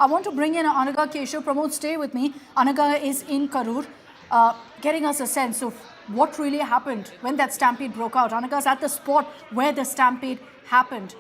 I want to bring in Anaga Keshav. Pramod, stay with me. Anaga is in Karur, getting us a sense of what really happened when that stampede broke out. Anaga's at the spot where the stampede happened.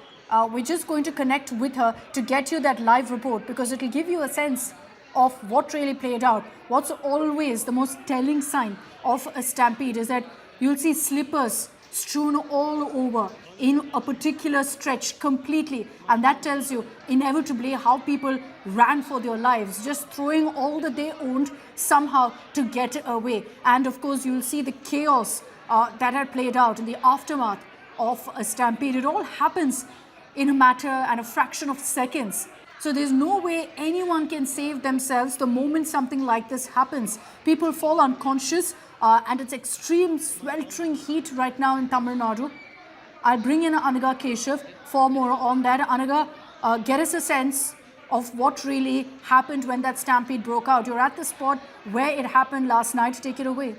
We're just going to connect with her to get you that live report because it'll give you a sense of what really played out. What's always the most telling sign of a stampede is that you'll see slippers strewn all over in a particular stretch completely, and that tells you inevitably how people ran for their lives, just throwing all that they owned somehow to get away. And of course you'll see the chaos that had played out in the aftermath of a stampede. It all happens in a matter and a fraction of seconds. So there's no way anyone can save themselves the moment something like this happens. People fall unconscious and it's extreme sweltering heat right now in Tamil Nadu. I'll bring in Anaga Keshav for more on that. Anaga, get us a sense of what really happened when that stampede broke out. You're at the spot where it happened last night. Take it away.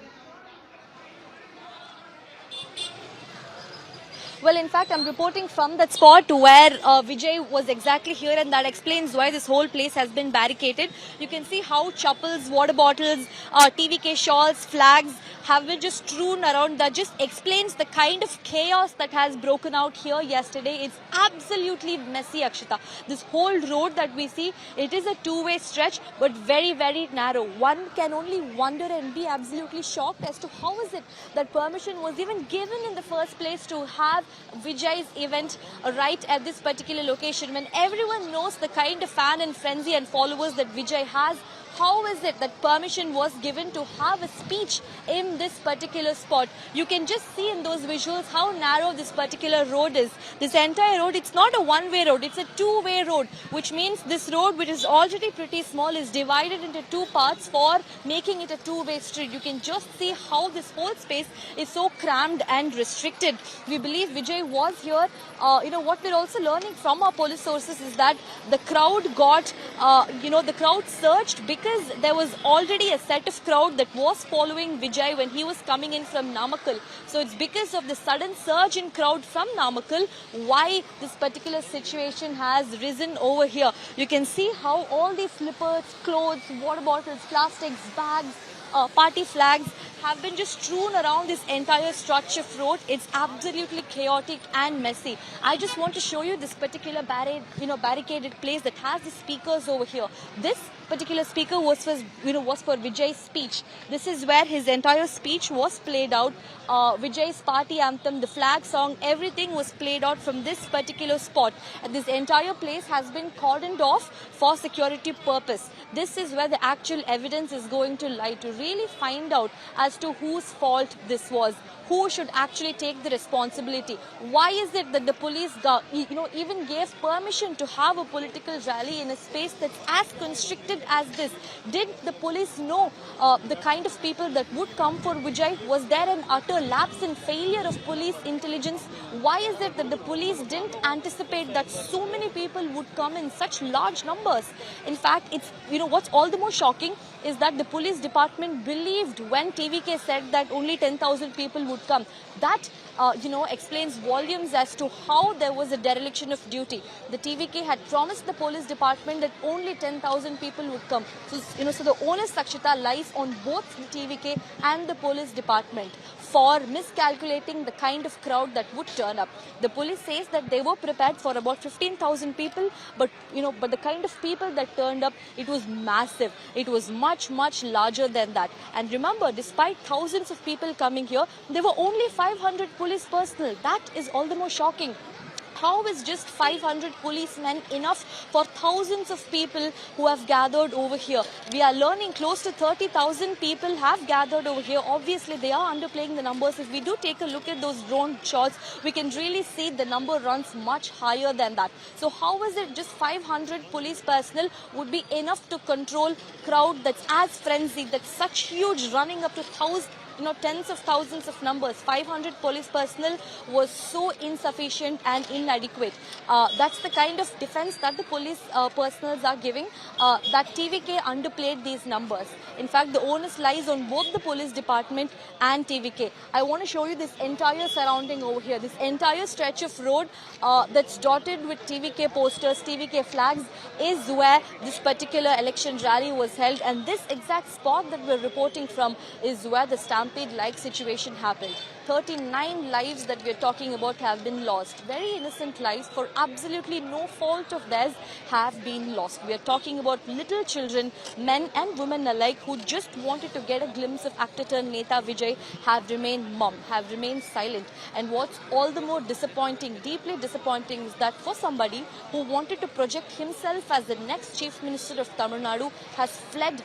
Well, in fact, I'm reporting from that spot where Vijay was exactly here, and that explains why this whole place has been barricaded. You can see how chappals, water bottles, TVK shawls, flags have been just strewn around. That just explains the kind of chaos that has broken out here yesterday. It's absolutely messy, Akshita. This whole road that we see, it is a two-way stretch, but very, very narrow. One can only wonder and be absolutely shocked as to how is it that permission was even given in the first place to have Vijay's event right at this particular location, when everyone knows the kind of fan and frenzy and followers that Vijay has. How is it that permission was given to have a speech in this particular spot? You can just see in those visuals how narrow this particular road is. This entire road, it's not a one-way road, it's a two-way road, which means this road, which is already pretty small, is divided into two parts for making it a two-way street. You can just see how this whole space is so crammed and restricted. We believe Vijay was here. What we're also learning from our police sources is that the crowd got, the crowd surged because there was already a set of crowd that was following Vijay when he was coming in from Namakkal. So it's because of the sudden surge in crowd from Namakkal why this particular situation has risen over here. You can see how all these slippers, clothes, water bottles, plastics, bags, party flags have been just strewn around this entire stretch of road. It's absolutely chaotic and messy. I just want to show you this particular barricaded place that has the speakers over here. This particular speaker was for Vijay's speech. This is where his entire speech was played out. Vijay's party anthem, the flag song, everything was played out from this particular spot. And this entire place has been cordoned off for security purpose. This is where the actual evidence is going to lie, to really find out as to whose fault this was. Who should actually take the responsibility? Why is it that the police even gave permission to have a political rally in a space that's as constricted as this? Did the police know the kind of people that would come for Vijay? Was there an utter lapse in failure of police intelligence? Why is it that the police didn't anticipate that so many people would come in such large numbers? In fact, it's what's all the more shocking is that the police department believed when TVK said that only 10,000 people would come. That explains volumes as to how there was a dereliction of duty. The TVK had promised the police department that only 10,000 people would come. So, so the onus, Sakshita, lies on both the TVK and the police department for miscalculating the kind of crowd that would turn up. The police says that they were prepared for about 15,000 people, but the kind of people that turned up, it was massive. It was much, much larger than that. And remember, despite thousands of people coming here, there were only 500 police personnel. That is all the more shocking. How is just 500 policemen enough for thousands of people who have gathered over here? We are learning close to 30,000 people have gathered over here. Obviously, they are underplaying the numbers. If we do take a look at those drone shots, we can really see the number runs much higher than that. So how is it just 500 police personnel would be enough to control crowd that's as frenzied, that's such huge, running up to tens of thousands of numbers. 500 police personnel was so insufficient and inadequate. That's the kind of defense that the police personnel are giving. That TVK underplayed these numbers. In fact, the onus lies on both the police department and TVK. I want to show you this entire surrounding over here. This entire stretch of road that's dotted with TVK posters, TVK flags, is where this particular election rally was held. And this exact spot that we're reporting from is where the stampede-like situation happened. 39 lives that we're talking about have been lost. Very innocent lives for absolutely no fault of theirs have been lost. We are talking about little children, men and women alike, who just wanted to get a glimpse of actor turned Neta Vijay, have remained mum, have remained silent. And what's all the more disappointing, deeply disappointing, is that for somebody who wanted to project himself as the next Chief Minister of Tamil Nadu has fled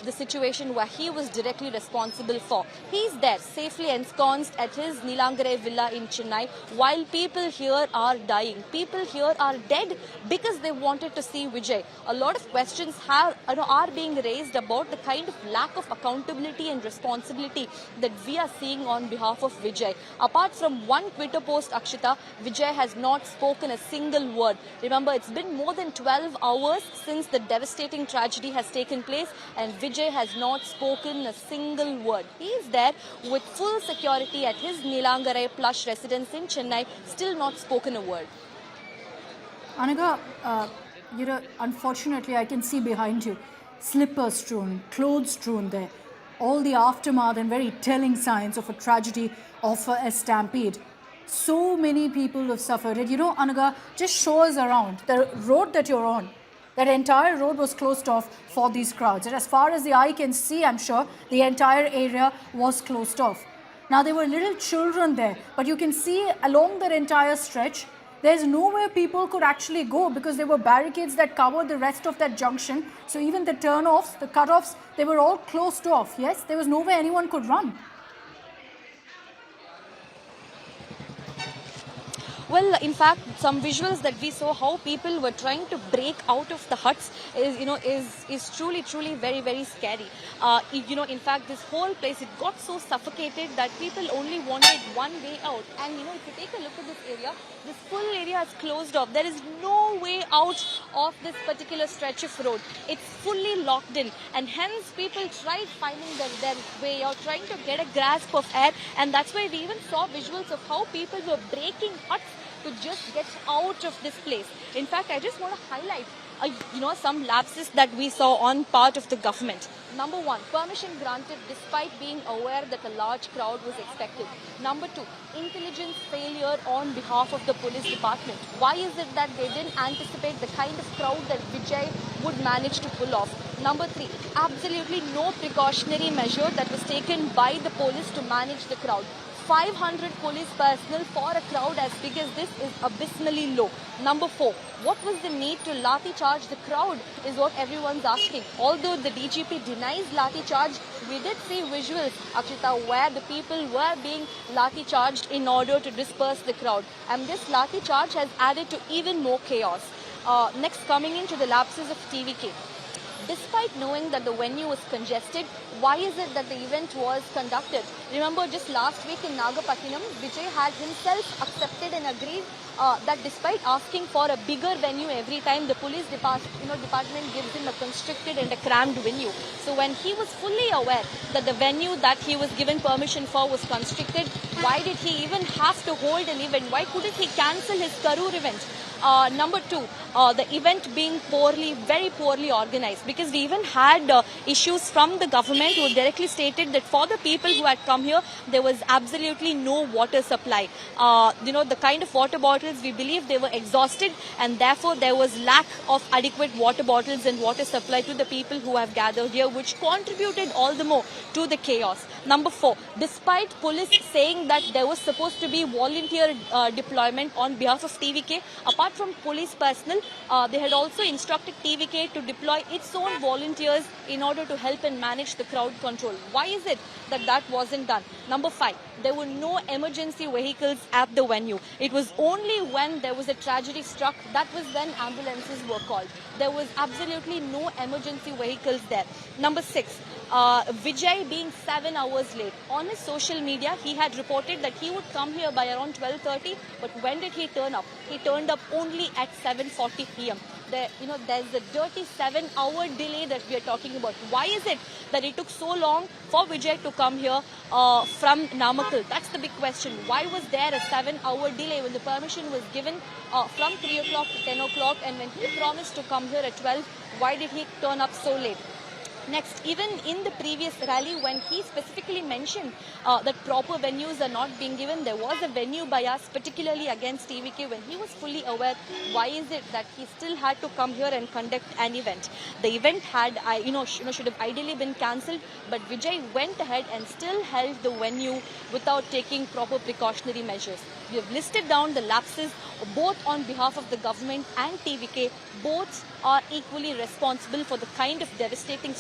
the situation where he was directly responsible for. He's there, safely ensconced at his Nilangare villa in Chennai, while people here are dying. People here are dead because they wanted to see Vijay. A lot of questions are being raised about the kind of lack of accountability and responsibility that we are seeing on behalf of Vijay. Apart from one Twitter post, Akshita, Vijay has not spoken a single word. Remember, it's been more than 12 hours since the devastating tragedy has taken place, and Vijay has not spoken a single word. He is there with full security at his Nilangare plush residence in Chennai, still not spoken a word. Anaga, unfortunately, I can see behind you slippers strewn, clothes strewn there. All the aftermath and very telling signs of a tragedy of a stampede. So many people have suffered. And Anaga, just show us around the road that you're on. That entire road was closed off for these crowds. And as far as the eye can see, I'm sure, the entire area was closed off. Now, there were little children there, but you can see along that entire stretch, there's nowhere people could actually go because there were barricades that covered the rest of that junction. So even the turn-offs, the cut-offs, they were all closed off. Yes, there was nowhere anyone could run. Well, in fact, some visuals that we saw how people were trying to break out of the huts is truly very, very scary. In fact, this whole place, it got so suffocated that people only wanted one way out. And, if you take a look at this area, this full area is closed off. There is no way out of this particular stretch of road. It's fully locked in. And hence, people tried finding their way out, trying to get a grasp of air. And that's why we even saw visuals of how people were breaking huts to just get out of this place. In fact, I just want to highlight, some lapses that we saw on part of the government. Number one, permission granted despite being aware that a large crowd was expected. Number two, intelligence failure on behalf of the police department. Why is it that they didn't anticipate the kind of crowd that Vijay would manage to pull off? Number three, absolutely no precautionary measure that was taken by the police to manage the crowd. 500 police personnel for a crowd as big as this is abysmally low. Number four, what was the need to lathi charge the crowd is what everyone's asking. Although the DGP denies lathi charge, we did see visuals, Akshita, where the people were being lathi charged in order to disperse the crowd. And this lathi charge has added to even more chaos. Next, coming into the lapses of TVK. Despite knowing that the venue was congested, why is it that the event was conducted? Remember, just last week in Nagapattinam, Vijay had himself accepted and agreed that despite asking for a bigger venue every time, the police department gives him a constricted and a crammed venue. So when he was fully aware that the venue that he was given permission for was constricted, why did he even have to hold an event? Why couldn't he cancel his Karur event? Number two, the event being very poorly organized, because we even had issues from the government who directly stated that for the people who had come here, there was absolutely no water supply. The kind of water bottles, we believe they were exhausted, and therefore there was lack of adequate water bottles and water supply to the people who have gathered here, which contributed all the more to the chaos. Number four, despite police saying that there was supposed to be volunteer deployment on behalf of TVK, apart from police personnel, they had also instructed TVK to deploy its own volunteers in order to help and manage the crowd control. Why is it that that wasn't done? Number five, there were no emergency vehicles at the venue. It was only when there was a tragedy struck, that was when ambulances were called. There was absolutely no emergency vehicles there. Number six, Vijay being 7 hours late. On his social media, he had reported that he would come here by around 12:30. But when did he turn up? He turned up only at 7:40 p.m. There's a dirty 7-hour delay that we are talking about. Why is it that it took so long for Vijay to come here from Namakkal? That's the big question. Why was there a 7-hour delay when the permission was given from 3 o'clock to 10 o'clock? And when he promised to come here at 12, why did he turn up so late? Next, even in the previous rally, when he specifically mentioned that proper venues are not being given, there was a venue bias, particularly against TVK, when he was fully aware. Why is it that he still had to come here and conduct an event? The event had, should have ideally been cancelled, but Vijay went ahead and still held the venue without taking proper precautionary measures. We have listed down the lapses, both on behalf of the government and TVK. Both are equally responsible for the kind of devastating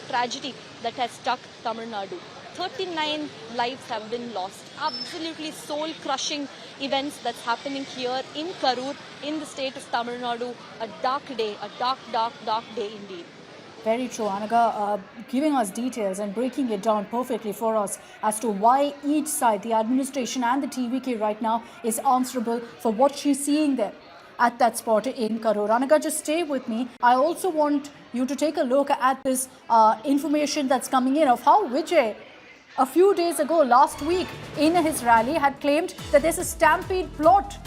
tragedy that has struck Tamil Nadu. 39 lives have been lost. Absolutely soul-crushing events that's happening here in Karur, in the state of Tamil Nadu. A dark day, a dark, dark, dark day indeed. Very true, Anaga, giving us details and breaking it down perfectly for us as to why each side, the administration and the TVK right now, is answerable for what she's seeing there at that spot in Karur. Anaga, just stay with me. I also want you to take a look at this information that's coming in of how Vijay, a few days ago, last week, in his rally, had claimed that there's a stampede plot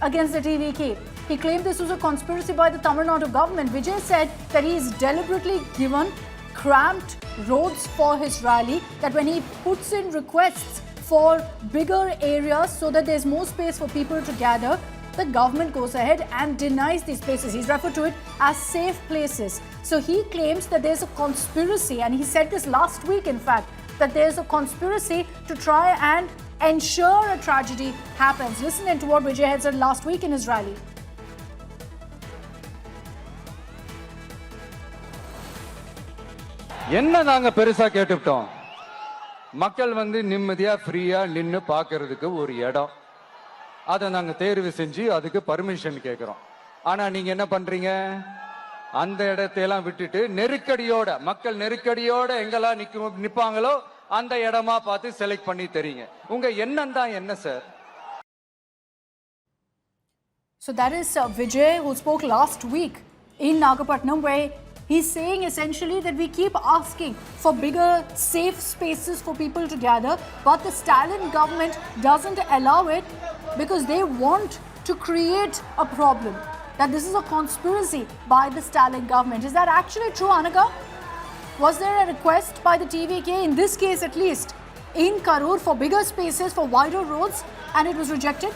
against the TVK. He claimed this was a conspiracy by the Tamil Nadu government. Vijay said that he's deliberately given cramped roads for his rally, that when he puts in requests for bigger areas so that there's more space for people to gather, the government goes ahead and denies these places. He's referred to it as safe places. So he claims that there's a conspiracy, and he said this last week, in fact, that there's a conspiracy to try and ensure a tragedy happens. Listen to what Vijay had said last week in his rally. என்ன நாங்க பெருசா கேட்டுட்டோம்? மக்கள் வந்து நிம்மதியா ஃப்ரீயா நின்னு பார்க்கிறதுக்கு ஒரு இடம், அதை நாங்க தேர்வு செஞ்சு அதுக்கு பர்மிஷன் கேட்கிறோம். ஆனா நீங்க என்ன பண்றீங்க? அந்த இடத்தையெல்லாம் விட்டுட்டு நெருக்கடியோட, மக்கள் நெருக்கடியோட எங்கெல்லாம் நிப்பாங்களோ அந்த இடமா பார்த்து செலக்ட் பண்ணி தரீங்க. உங்க எண்ணம் தான் என்ன sir? So that is Vijay, who spoke last week in Nagapattinam, where he's saying essentially that we keep asking for bigger, safe spaces for people to gather, but the Stalin government doesn't allow it because they want to create a problem. That this is a conspiracy by the Stalin government. Is that actually true, Anaga? Was there a request by the TVK, in this case at least, in Karur for bigger spaces, for wider roads, and it was rejected?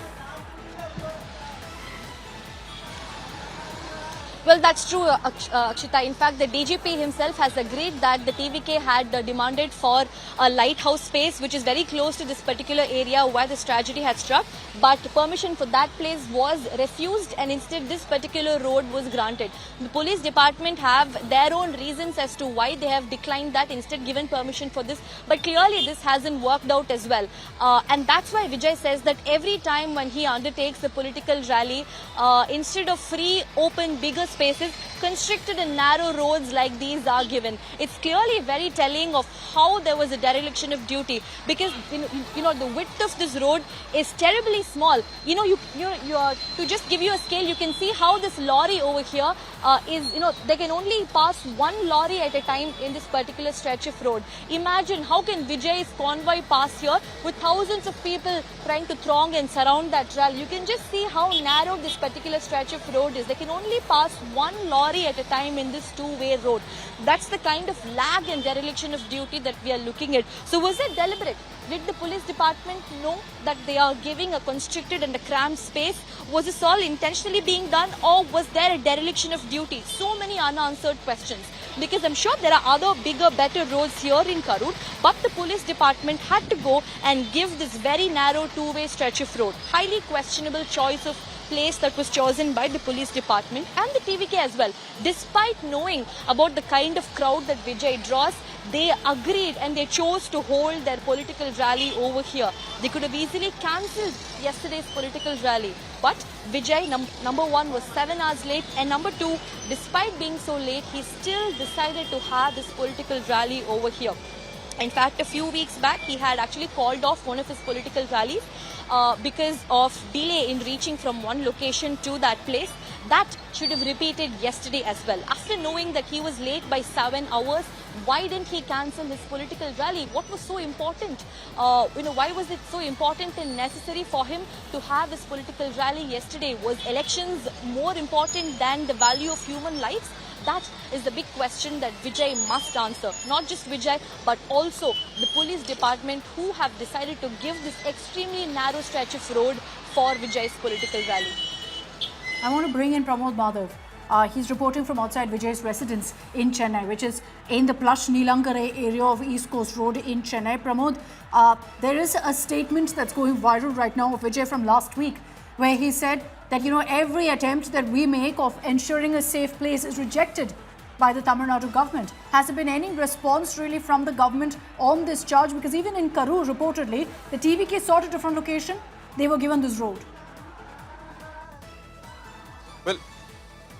Well, that's true, Akshita. In fact, the DGP himself has agreed that the TVK had demanded for a lighthouse space, which is very close to this particular area where this tragedy had struck. But permission for that place was refused, and instead this particular road was granted. The police department have their own reasons as to why they have declined that, instead given permission for this. But clearly this hasn't worked out as well. And that's why Vijay says that every time when he undertakes a political rally, instead of free, open, bigger spaces, constricted and narrow roads like these are given. It's clearly very telling of how there was a dereliction of duty, because the width of this road is terribly small. To just give you a scale, you can see how this lorry over here is, they can only pass one lorry at a time in this particular stretch of road. Imagine how can Vijay's convoy pass here with thousands of people trying to throng and surround that rally. You can just see how narrow this particular stretch of road is. They can only pass one lorry at a time in this two-way road. That's the kind of lag and dereliction of duty that we are looking at. So was it deliberate? Did the police department know that they are giving a constricted and a cramped space? Was this all intentionally being done, or was there a dereliction of duty? So many unanswered questions. Because I'm sure there are other bigger, better roads here in Karur, but the police department had to go and give this very narrow two-way stretch of road. Highly questionable choice of place that was chosen by the police department and the TVK as well. Despite knowing about the kind of crowd that Vijay draws, they agreed and they chose to hold their political rally over here. They could have easily cancelled yesterday's political rally. But Vijay, number one, was 7 hours late, and number two, despite being so late, he still decided to have this political rally over here. In fact, a few weeks back, he had actually called off one of his political rallies because of delay in reaching from one location to that place. That should have repeated yesterday as well. After knowing that he was late by 7 hours, why didn't he cancel his political rally? What was so important? Why was it so important and necessary for him to have his political rally yesterday? Was elections more important than the value of human lives? That is the big question that Vijay must answer. Not just Vijay, but also the police department, who have decided to give this extremely narrow stretch of road for Vijay's political rally. I want to bring in Pramod Madhav. He's reporting from outside Vijay's residence in Chennai, which is in the plush Neelankare area of East Coast Road in Chennai. Pramod, there is a statement that's going viral right now of Vijay from last week, where he said that, every attempt that we make of ensuring a safe place is rejected by the Tamil Nadu government. Has there been any response really from the government on this charge? Because even in Karur, reportedly, the TVK sought a different location. They were given this road. Well,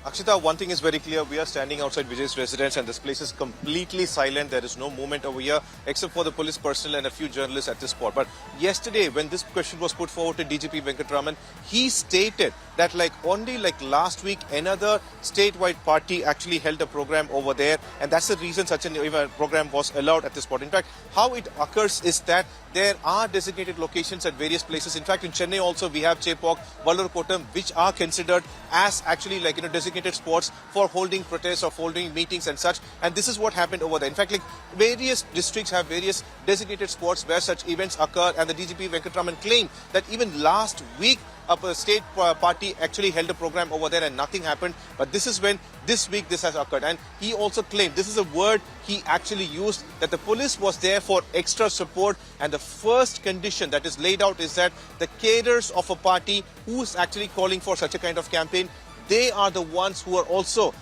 Akshita, one thing is very clear. We are standing outside Vijay's residence and this place is completely silent. There is no movement over here except for the police personnel and a few journalists at this spot. But yesterday, when this question was put forward to DGP Venkatraman, he stated that only last week, another statewide party actually held a program over there. And that's the reason such a program was allowed at this spot. In fact, how it occurs is that there are designated locations at various places. In fact, in Chennai also, we have Chepauk, Vallurkottam, which are considered as actually designated spots for holding protests or holding meetings and such. And this is what happened over there. In fact, various districts have various designated spots where such events occur. And the DGP Venkatraman claimed that even last week, a state party actually held a program over there and nothing happened. But this is when this week this has occurred. And he also claimed, this is a word he actually used, that the police was there for extra support. And the first condition that is laid out is that the cadres of a party who's actually calling for such a kind of campaign, they are the ones who are also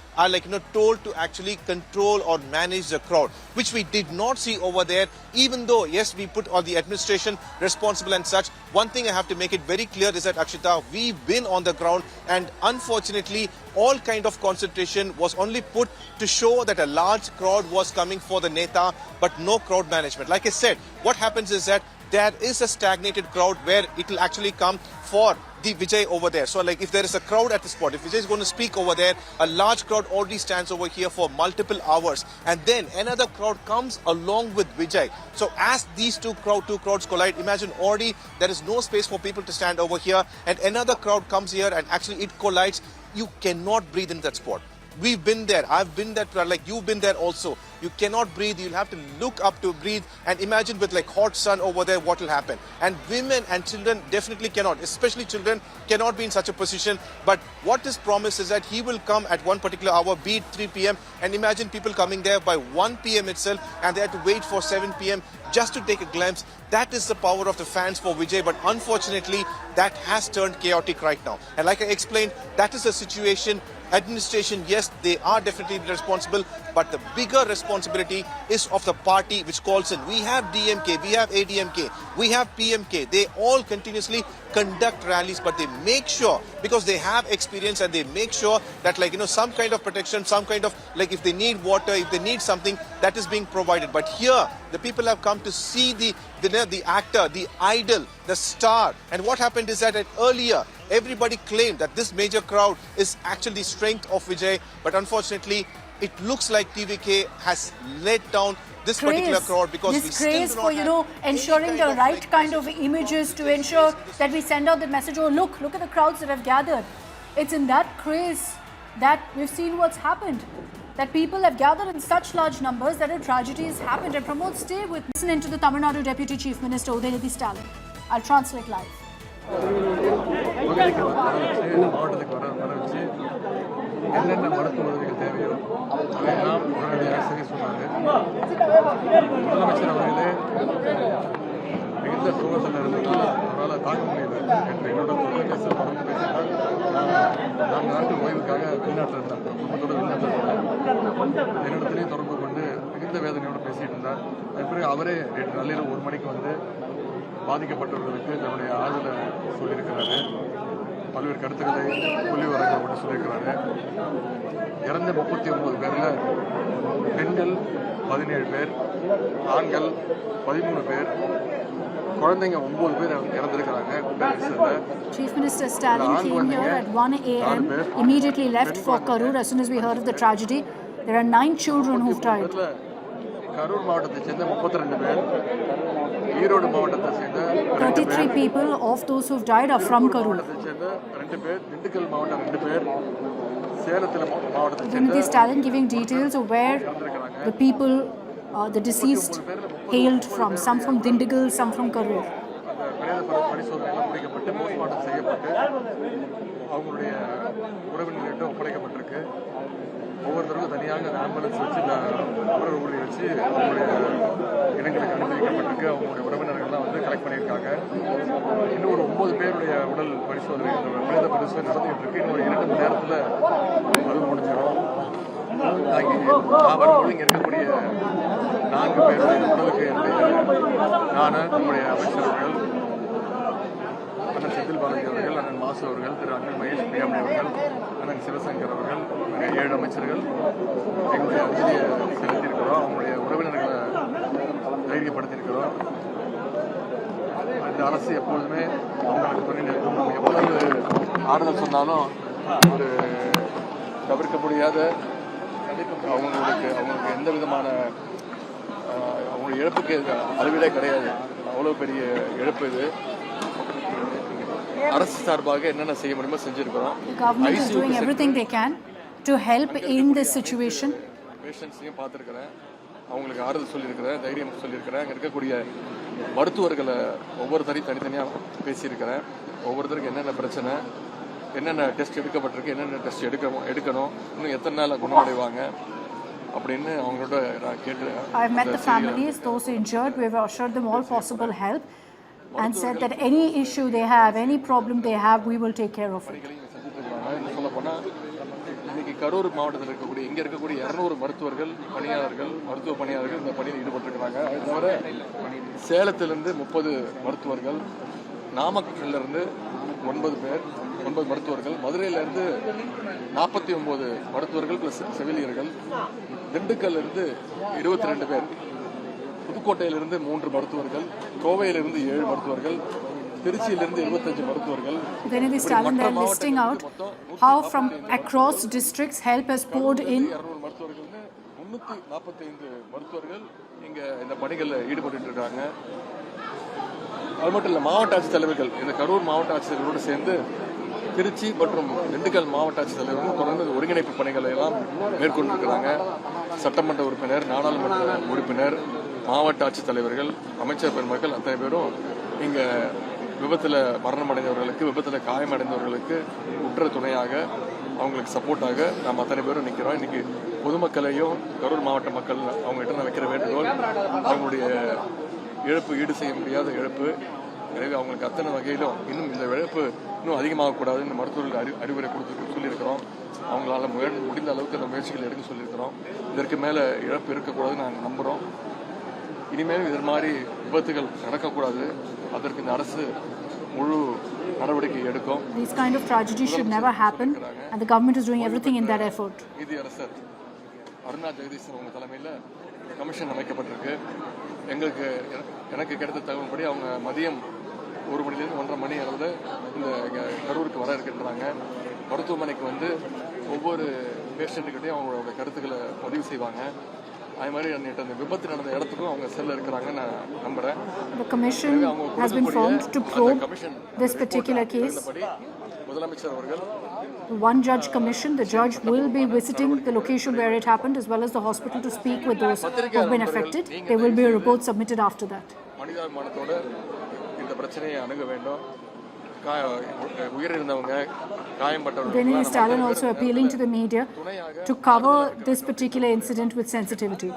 told to actually control or manage the crowd, which we did not see over there. Even though, yes, we put all the administration responsible and such. One thing I have to make it very clear is that, Akshita, we've been on the ground and unfortunately all kind of concentration was only put to show that a large crowd was coming for the Neta, but no crowd management. Like I said, what happens is that there is a stagnated crowd where it will actually come for the Vijay over there. So if there is a crowd at the spot, if Vijay is going to speak over there, a large crowd already stands over here for multiple hours. And then another crowd comes along with Vijay. So as these two crowds collide, imagine already there is no space for people to stand over here. And another crowd comes here and actually it collides. You cannot breathe in that spot. We've been there. I've been there. You've been there also. You cannot breathe. You'll have to look up to breathe and imagine with hot sun over there what will happen. And women and children definitely cannot, especially children cannot be in such a position. But what is promised is that he will come at one particular hour, be it 3 p.m. And imagine people coming there by 1 p.m. itself and they have to wait for 7 p.m. just to take a glimpse. That is the power of the fans for Vijay. But unfortunately, that has turned chaotic right now. And like I explained, that is the situation. Administration, yes, they are definitely responsible, but the bigger responsibility is of the party which calls in. We have DMK, we have ADMK, we have PMK. They all continuously conduct rallies, but they make sure, because they have experience and they make sure that some kind of protection, some kind of if they need water, if they need something, that is being provided. But here, the people have come to see the actor, the idol, the star. And what happened is that earlier, everybody claimed that this major crowd is actually the strength of Vijay. But unfortunately, it looks like TVK has let down this particular crowd because we still do not for ensuring the right kind of images to ensure that we send out the message. Oh, look at the crowds that have gathered. It's in that craze that we've seen what's happened. That people have gathered in such large numbers that a tragedy has happened. And Pramod, stay with me. Listen to the Tamil Nadu Deputy Chief Minister Udaynithi Stalin. I'll translate live. என்னென்ன மருத்துவ உதவிகள் தேவையோ அதையெல்லாம் உடனடியாக சரி சொன்னாங்க. முதலமைச்சர் அவர்களே மிகுந்த சோகத்தில் இருந்து அவரால் தாங்க முடியல என்று என்னோட தொலைபேசியில் தொடர்பு பேசினார். 4 நாட்கள் ஓய்வுக்காக வெளிநாட்டில் இருந்தாங்க, குடும்பத்தோடு வெளிநாட்டில் இருந்தாங்க. என்னிடத்திலேயே தொடர்பு கொண்டு மிகுந்த மிகுந்த வேதனையோடு பேசிட்டு இருந்தார். அதன் பிறகு அவரே நேற்று நள்ளிரவு 1 மணிக்கு வந்து பாதிக்கப்பட்டவர்களுக்கு தன்னுடைய ஆறுதலை சொல்லியிருக்கிறாரு. பல்வேறு கருத்துக்களை புள்ளி விவரங்கள் மட்டும் சொல்லியிருக்கிறாரு. இறந்த 39 பேரில் பெண்கள் 17 பேர், ஆண்கள் 13 பேர், குழந்தைங்க 9 பேர் இறந்திருக்கிறாங்க. Chief Minister Stalin came here at 1 a.m. immediately left for Karur as soon as we heard of the tragedy. There are 9 children who've died. Karur மாவட்டத்தை சேர்ந்த 32 பேர், ஈரோடு மாவட்டத்தை சேர்ந்த 33 people of those who've died are from Karur. சேர்ந்த 2 பேர், திண்டுக்கல் மாவட்டம் 2 பேர், சேலத்தில் மாவட்டத்தை Vinity Stalin giving details of where the people, the deceased hailed from. Some from Dindigul, some from Karur. அந்த பிரேத பரிசோதனைகள் முடிக்கப்பட்டு போஸ்ட்மார்ட்டம் செய்யப்பட்டு அவங்களுடைய உறவினர்கிட்ட ஒப்படைக்கப்பட்டிருக்கு. ஒவ்வொருத்தருக்கும் தனியாக அந்த ஆம்புலன்ஸ் வச்சு உறவு ஊழி வச்சு அவங்களுடைய இடங்களுக்கு அனுப்பி வைக்கப்பட்டிருக்கு. அவங்களுடைய உறவினர்கள்லாம் வந்து கலெக்ட் பண்ணியிருக்காங்க. இன்னும் ஒரு 9 பேருடைய உடல் பரிசோதனை, பிரேத பரிசோதனை நடந்துகிட்டு இருக்கு. இன்னும் ஒரு 2 மணி நேரத்தில் அது முடிஞ்சிடும். வரும்போது இங்கே இருக்கக்கூடிய 4 பேருடைய உடலுக்கு நான், நம்முடைய அமைச்சர்கள், அண்ணன் செந்தில் பாலாஜி அவர்கள், அண்ணன் மாசு அவர்கள், திரு அண்ணன் மகேஷ் பிரியாமணி அவர்கள், அண்ணன் சிவசங்கர் அவர்கள், 7 அமைச்சர்கள் எங்களுடைய அஞ்சலியை செலுத்தியிருக்கிறோம். அவங்களுடைய உறவினர்களை தைரியப்படுத்தியிருக்கிறோம். இந்த அரசு எப்பொழுதுமே அவங்களுக்கு துணை நிற்கும். நம்ம எவ்வளவு ஆறுதல் சொன்னாலும் ஒரு தவிர்க்க முடியாத அவங்களுக்கு எந்த விதமான அவங்களுடைய இழப்புக்கு அளவிலே கிடையாது. அவ்வளோ பெரிய இழப்பு இது. அரசு சார்பாக என்னென்ன செய்ய முடியுமோ செஞ்சிருக்கிறோம். The government is doing everything they can to help in this situation. பேஷண்ட்ஸையும் பார்த்துருக்கிறேன், அவங்களுக்கு ஆறுதல் சொல்லியிருக்கிறேன், தைரியம் சொல்லியிருக்கிறேன். அங்கே இருக்கக்கூடிய மருத்துவர்களை ஒவ்வொருத்தரையும் தனித்தனியாக பேசியிருக்கிறேன். ஒவ்வொருத்தருக்கு என்னென்ன பிரச்சனை, என்னென்ன டெஸ்ட் எடுக்கப்பட்டிருக்கு, என்னென்ன டெஸ்ட் எடுக்கணும், இன்னும் எத்தனை நாள் குணமடைவாங்க அப்படின்னு அவங்களோட நான் கேட்டு. I've met the families, those injured. We've assured them all possible help and said that any issue they have, any problem they have, we will take care of it. இன்னும் சொல்ல போனால் இன்னைக்கு கரூர் மாவட்டத்தில் இருக்கக்கூடிய இங்கே இருக்கக்கூடிய 200 மருத்துவர்கள், பணியாளர்கள், மருத்துவ பணியாளர்கள் இந்த பணியில் ஈடுபட்டிருக்கிறாங்க. அது தவிர சேலத்திலிருந்து 30 மருத்துவர்கள், நாமக்கல்லிருந்து 9 மருத்துவர்கள், மதுரையிலிருந்து 49 மருத்துவர்கள் பிளஸ் செவிலியர்கள், திண்டுக்கல்லிருந்து 22 பேர், புதுக்கோட்டையிலிருந்து 3 மருத்துவர்கள், கோவையிலிருந்து 7 மருத்துவர்கள், திருச்சியிலிருந்து 25 மருத்துவர்கள். Vinity Stalin, they're listing out how from across districts help has poured in. 200 மருத்துவர்கள், 345 மருத்துவர்கள் இங்கே இந்த பணிகளில் ஈடுபட்டு இருக்காங்க. அது மட்டும் இல்லை, மாவட்ட ஆட்சித்தலைவர்கள், இந்த கரூர் மாவட்ட ஆட்சித்தலைவரோடு சேர்ந்து திருச்சி மற்றும் திண்டுக்கல் மாவட்ட ஆட்சித்தலைவர்கள் தொடர்ந்து ஒருங்கிணைப்பு பணிகளை எல்லாம் மேற்கொண்டிருக்கிறாங்க. சட்டமன்ற உறுப்பினர், நாடாளுமன்ற உறுப்பினர், மாவட்ட ஆட்சித்தலைவர்கள், அமைச்சர் பெருமக்கள் அத்தனை பேரும் இங்கே விபத்தில் மரணமடைந்தவர்களுக்கு, விபத்தில் காயமடைந்தவர்களுக்கு உற்ற துணையாக, அவங்களுக்கு சப்போர்ட்டாக நாம் அத்தனை பேரும் நிற்கிறோம். இன்னைக்கு பொதுமக்களையும் கரூர் மாவட்ட மக்கள் அவங்ககிட்ட நான் வைக்கிற வேண்டுகோள், அவங்களுடைய இழப்பு ஈடு செய்ய முடியாத இழப்பு. எனவே அவங்களுக்கு அத்தனை வகையிலும் இன்னும் இந்த இழப்பு இன்னும் அதிகமாகக்கூடாது. இந்த மருத்துவர்கள் அறிவுரை கொடுத்து சொல்லியிருக்கிறோம். அவங்களால முடிந்த அளவுக்கு அந்த முயற்சிகள் எடுக்க சொல்லியிருக்கிறோம். இதற்கு மேலே இழப்பு இருக்கக்கூடாதுன்னு நாங்கள் நம்புகிறோம். இனிமேலும் இது மாதிரி விபத்துகள் நடக்கக்கூடாது. அதற்கு இந்த அரசு முழு நடவடிக்கை எடுக்கும். These kind of tragedies should never happen and the government is doing everything in that effort. நீதியரசர் அருணா ஜெகதீசன் அவங்க தலைமையில் கமிஷன் அமைக்கப்பட்டிருக்கு. எனக்கு கிடைத்த தகவல்படி அவங்க மதியம் 1 மணிலேருந்து 1:30 மணி அளவில் இந்த கரூருக்கு வர இருக்கின்றாங்க. மருத்துவமனைக்கு வந்து ஒவ்வொரு பேஷண்ட்டுக்கிட்டையும் அவங்களோட கருத்துக்களை பதிவு செய்வாங்க. அது மாதிரி அந்த விபத்து நடந்த இடத்துக்கும் அவங்க செல்ல இருக்கிறாங்க நான் நம்புறேன். The commission has been formed to probe this particular case. முதலமைச்சர் அவர்கள் One judge commission, the judge will be visiting the location where it happened as well as the hospital to speak with those who have been affected. There will be a report submitted after that. மனிதாபிமானத்தோட இந்த பிரச்சனையை அணுக வேண்டும். உயிரிழந்தவங்க, காயம்பட்டவர்கள். Vinity Stalin also appealing to the media to cover this particular incident with sensitivity.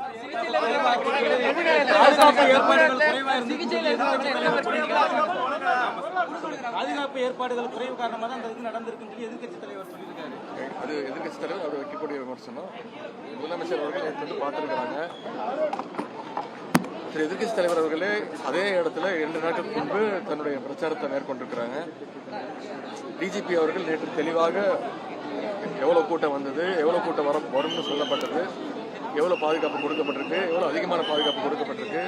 பாதுகாப்பு ஏற்பாடுகள் குறைவு காரணமாக தான் அந்த இது நடந்திருக்குன்னு சொல்லி எதிர்க்கட்சி தலைவர் சொல்லியிருக்காரு. அது எதிர்க்கட்சி தலைவர் அவர் வைக்கக்கூடிய விமர்சனம். முதலமைச்சர் அவர்கள் நேற்று வந்து பார்த்துருக்கிறாங்க. திரு எதிர்க்கட்சி தலைவர் அவர்களே அதே இடத்துல 2 நாட்களுக்கு முன்பு தன்னுடைய பிரச்சாரத்தை மேற்கொண்டிருக்கிறாங்க. டிஜிபி அவர்கள் நேற்று தெளிவாக எவ்வளவு கூட்டம் வந்தது, எவ்வளவு கூட்டம் வரும்னு சொல்லப்பட்டது, எவ்வளவு பாதுகாப்பு கொடுக்கப்பட்டிருக்கு, எவ்வளவு அதிகமான பாதுகாப்பு கொடுக்கப்பட்டிருக்கு,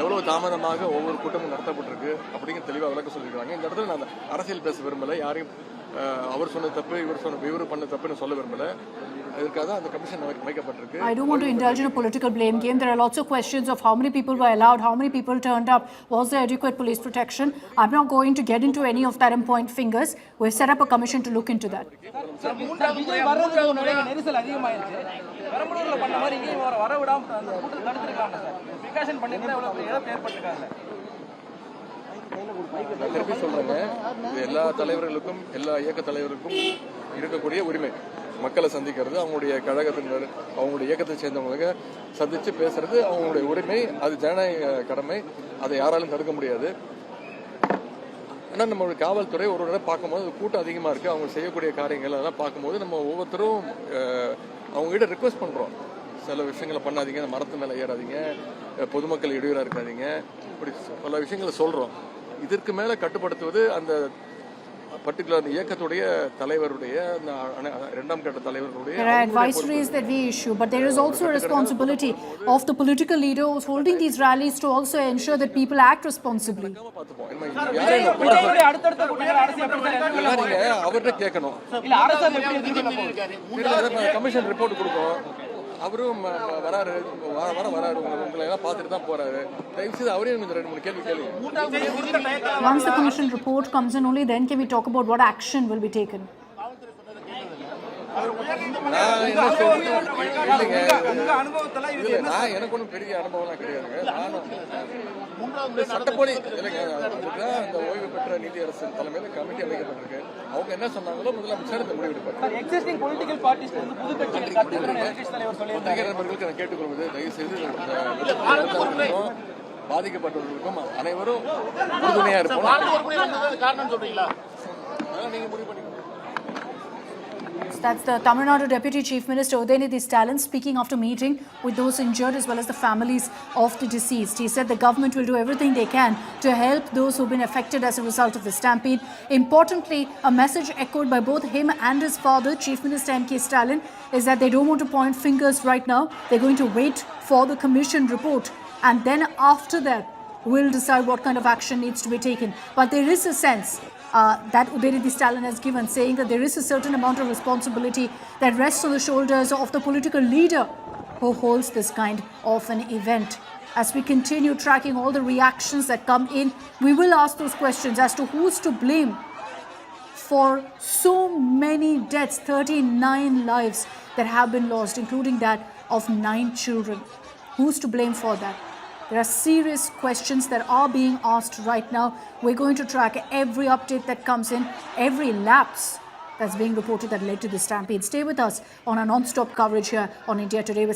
எவ்வளவு தாமதமாக ஒவ்வொரு கூட்டமும் நடத்தப்பட்டிருக்கு அப்படிங்கிற தெளிவாக விளக்க சொல்லியிருக்காங்க. இந்த இடத்துல நான் அரசியல் பேச விரும்பல, யாரையும் அவர் சொன்ன தப்பு இவர் பண்ண தப்புன்னு சொல்ல விரும்பல. இதற்காக தான் அந்த கமிஷன் அமைக்கப்பட்டிருக்கு. I don't want to indulge in a political blame game. There are lots of questions of how many people were allowed, how many people turned up, was there adequate police protection? I'm not going to get into any of that and point fingers. We've set up a commission to look into that. Vijay வர்றதுக்கு முன்னாடி நெரிசல் அதிகமாயிருச்சு. பெரம்பலூர்ல பண்ண மாதிரி இங்கேயும் வர விடாம அந்த கூட்டத்தை தடுத்துருக்காங்க சார். பிரிகாஷன் பண்ணிட்டு எவ்வளவு இழப்பு ஏற்பட்டிருக்காங்க. நான் திருப்பி சொல்றேங்க, இது எல்லா தலைவர்களுக்கும் எல்லா இயக்க தலைவருக்கும் இருக்கக்கூடிய உரிமை. மக்களை சந்திக்கிறது அவங்களுடைய கழகத்தினர் அவங்களுடைய இயக்கத்தை சேர்ந்தவங்களுக்கு சந்திச்சு பேசுறது அவங்களுடைய உரிமை. அது ஜனநாயக கடமை, அதை யாராலும் தடுக்க முடியாது. ஆனால் நம்மளுடைய காவல்துறை ஒரு தடவை பார்க்கும்போது கூட்டம் அதிகமாக இருக்குது, அவங்க செய்யக்கூடிய காரியங்கள் அதெல்லாம் பார்க்கும்போது நம்ம ஒவ்வொருத்தரும் அவங்ககிட்ட ரிக்வெஸ்ட் பண்ணுறோம், சில விஷயங்களை பண்ணாதீங்க, மரத்து மேலே ஏறாதீங்க, பொதுமக்கள் இடையூறாக இருக்காதீங்க, இப்படி பல விஷயங்களை சொல்கிறோம். இதற்கு மேலே கட்டுப்படுத்துவது அந்த பர்டிகுலர் இயக்கத்துடைய தலைவருடைய இரண்டாம் கட்ட தலைவருடைய There are advisories that we issue, but there is also a responsibility of the political leader who's holding these rallies to also ensure that people act responsibly. விஜயோட அடுத்தடுத்த கூட்டங்கள் அரசு எப்படி சார் அவர்கிட்ட கேட்கணும். இல்ல அரசு எப்படி எதிர்கொள்ள கமிஷன் ரிப்போர்ட் கொடுக்கும். அவரும் வராரு உங்களை எல்லாம் பார்த்துட்டு தான் போறாரு. தயவு செய்து அவரையும் 2-3 கேள்வி கேளுங்க. Once the commission report comes in, only then can we talk about what action will be taken. நான் என்ன சொல்றேன் இல்லைங்க, உங்க அனுபவத்துல இது நான் எனக்கு ஒன்றும் பெரிய அனுபவம்லாம் கிடையாதுங்க. நானும் சட்டப்படி இல்லைங்க, அதுக்குதான் அந்த ஓய்வு பெற்ற நீதியரசர் தலைமையில் கமிட்டி அமைக்கப்பட்டிருக்கு. அவங்க என்ன சொன்னாங்களோ முதலமைச்சர் இந்த முடிவெடுப்பார். எக்ஸிஸ்டிங் பொலிட்டிக்கல் பார்ட்டிஸ் வந்து புது கட்சி எதிர்க்கட்சி தலைவர் சொல்லியிருக்காரு. பத்திரிகை நண்பர்களுக்கு நான் கேட்டுக்கொள்வது, தயவு செய்து பாதிக்கப்பட்டவர்களுக்கும் அனைவரும் உறுதுணையா இருப்போம். நீங்க முடிவு பண்ணிக்கணும். That's the Tamil Nadu Deputy Chief Minister Udayanidhi Stalin speaking after meeting with those injured as well as the families of the deceased. He said the government will do everything they can to help those who've been affected as a result of the stampede. Importantly, a message echoed by both him and his father, Chief Minister M.K. Stalin, is that they don't want to point fingers right now. They're going to wait for the commission report, and then after that, we'll decide what kind of action needs to be taken. But there is a sense that Udayanidhi Stalin has given, saying that there is a certain amount of responsibility that rests on the shoulders of the political leader who holds this kind of an event. As we continue tracking all the reactions that come in, we will ask those questions as to who's to blame for so many deaths, 39 lives that have been lost, including that of 9 children. Who's to blame for that? There are serious questions that are being asked right now. We're going to track every update that comes in, every lapse that's being reported that led to the stampede. Stay with us on our non-stop coverage here on India Today.